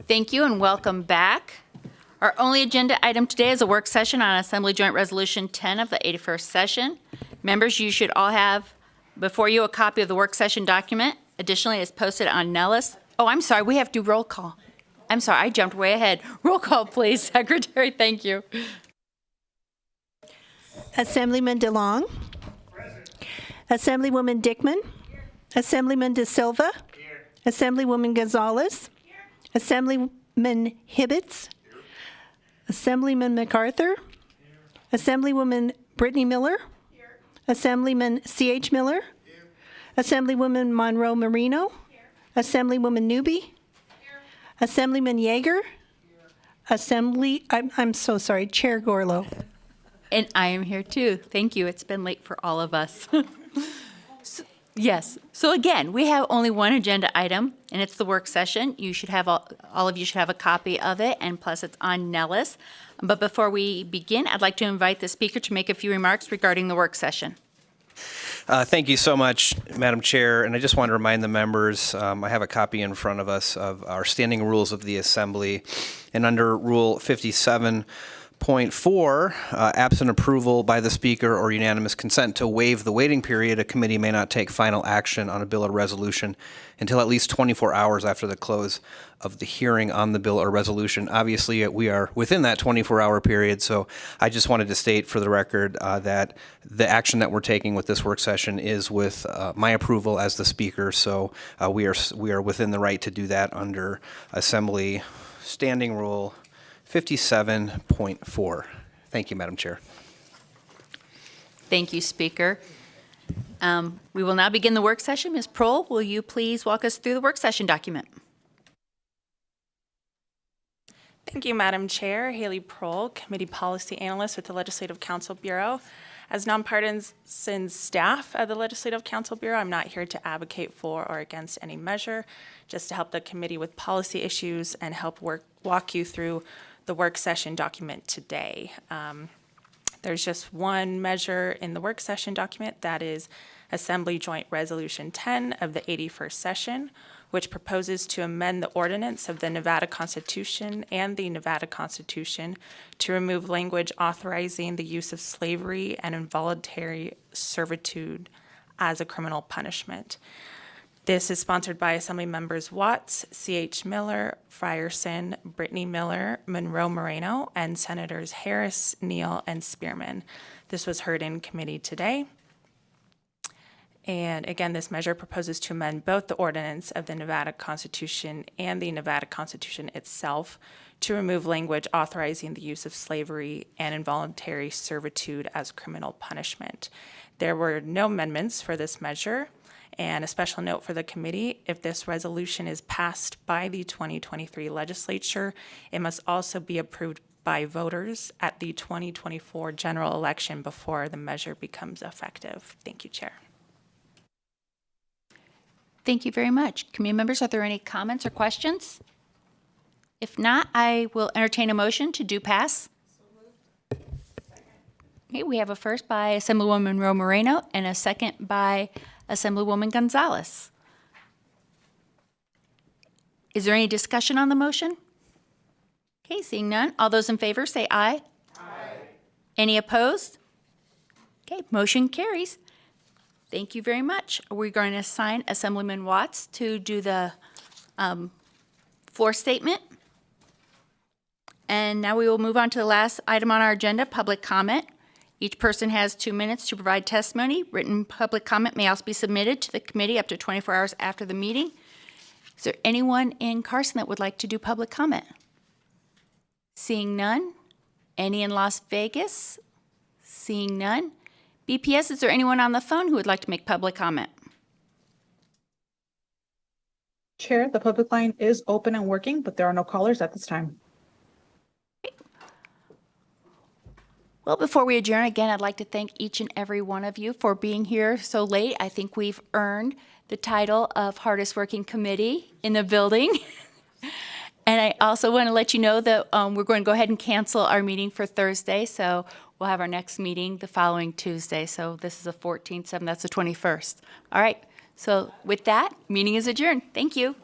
Thank you and welcome back. Our only agenda item today is a work session on Assembly Joint Resolution 10 of the 81st session. Members, you should all have before you a copy of the work session document. Additionally, it's posted on Nellis. Oh, I'm sorry, we have to do roll call. I'm sorry, I jumped way ahead. Roll call, please, Secretary. Thank you. Assemblyman DeLong. Assemblywoman Dickman. Assemblyman De Silva. Assemblywoman Gonzalez. Assemblyman Hibbets. Assemblyman MacArthur. Assemblywoman Brittany Miller. Assemblyman C.H. Miller. Assemblywoman Monroe Marino. Assemblywoman Newby. Assemblyman Yeager. I'm so sorry, Chair Gorlow. And I am here too. Thank you. It's been late for all of us. Yes. So again, we have only one agenda item, and it's the work session. You should have all of you should have a copy of it, and plus it's on Nellis. But before we begin, I'd like to invite the speaker to make a few remarks regarding the work session. Thank you so much, Madam Chair. And I just want to remind the members, I have a copy in front of us of our standing rules of the Assembly. And under Rule 57.4, absent approval by the Speaker or unanimous consent to waive the waiting period, a committee may not take final action on a bill or resolution until at least 24 hours after the close of the hearing on the bill or resolution. Obviously, we are within that 24-hour period, so I just wanted to state for the record that the action that we're taking with this work session is with my approval as the Speaker, so we are within the right to do that under Assembly Standing Rule 57.4. Thank you, Madam Chair. Thank you, Speaker. We will now begin the work session. Ms. Prohl, will you please walk us through the work session document? Thank you, Madam Chair. Haley Prohl, Committee Policy Analyst with the Legislative Council Bureau. As nonpartisan staff of the Legislative Council Bureau, I'm not here to advocate for or against any measure, just to help the committee with policy issues and help walk you through the work session document today. There's just one measure in the work session document, that is Assembly Joint Resolution 10 of the 81st session, which proposes to amend the ordinance of the Nevada Constitution and the Nevada Constitution to remove language authorizing the use of slavery and involuntary servitude as a criminal punishment. This is sponsored by Assembly members Watts, C.H. Miller, Frierson, Brittany Miller, Monroe Moreno, and Senators Harris, Neal, and Spearman. This was heard in committee today. And again, this measure proposes to amend both the ordinance of the Nevada Constitution and the Nevada Constitution itself to remove language authorizing the use of slavery and involuntary servitude as criminal punishment. There were no amendments for this measure. And a special note for the committee, if this resolution is passed by the 2023 legislature, it must also be approved by voters at the 2024 general election before the measure becomes effective. Thank you, Chair. Thank you very much. Committee members, are there any comments or questions? If not, I will entertain a motion to do pass. Okay, we have a first by Assemblywoman Monroe Moreno and a second by Assemblywoman Gonzalez. Is there any discussion on the motion? Okay, seeing none. All those in favor say aye. Aye. Any opposed? Okay, motion carries. Thank you very much. We're going to assign Assemblyman Watts to do the floor statement. And now we will move on to the last item on our agenda, public comment. Each person has 2 minutes to provide testimony. Written public comment may also be submitted to the committee up to 24 hours after the meeting. Is there anyone in Carson that would like to do public comment? Seeing none. Any in Las Vegas? Seeing none. BPS, is there anyone on the phone who would like to make public comment? Chair, the public line is open and working, but there are no callers at this time. Well, before we adjourn, again, I'd like to thank each and every one of you for being here so late. I think we've earned the title of hardest working committee in the building. And I also want to let you know that we're going to go ahead and cancel our meeting for Thursday. So we'll have our next meeting the following Tuesday. So this is the 14th, that's the 21st. All right. So with that, meeting is adjourned. Thank you.